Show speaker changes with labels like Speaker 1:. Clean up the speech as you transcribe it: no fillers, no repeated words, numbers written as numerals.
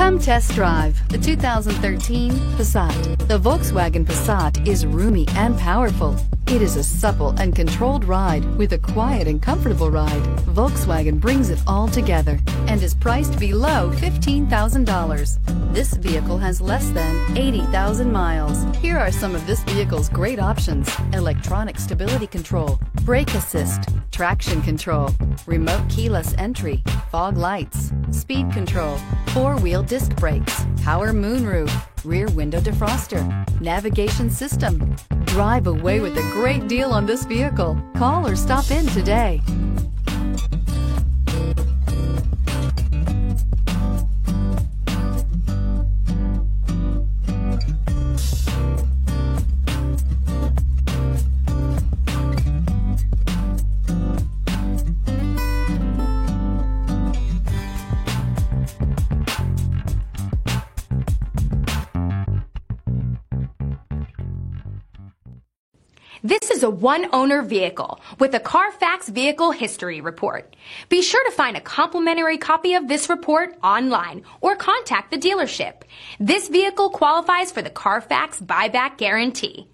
Speaker 1: Come test drive the 2013 Passat. The Volkswagen Passat is roomy and powerful. It is a supple and controlled ride with a quiet and comfortable ride. Volkswagen brings it all together and is priced below $15,000. This vehicle has less than 80,000 miles. Here are some of this vehicle's great options: electronic stability control, brake assist, traction control, remote keyless entry, fog lights, speed control, four-wheel disc brakes, power moonroof, rear window defroster, navigation system. Drive away with a great deal on this vehicle. Call or stop in today.
Speaker 2: This is a one-owner vehicle with a Carfax Vehicle History Report. Be sure to find a complimentary copy of this report online or contact the dealership. This vehicle qualifies for the Carfax Buyback Guarantee.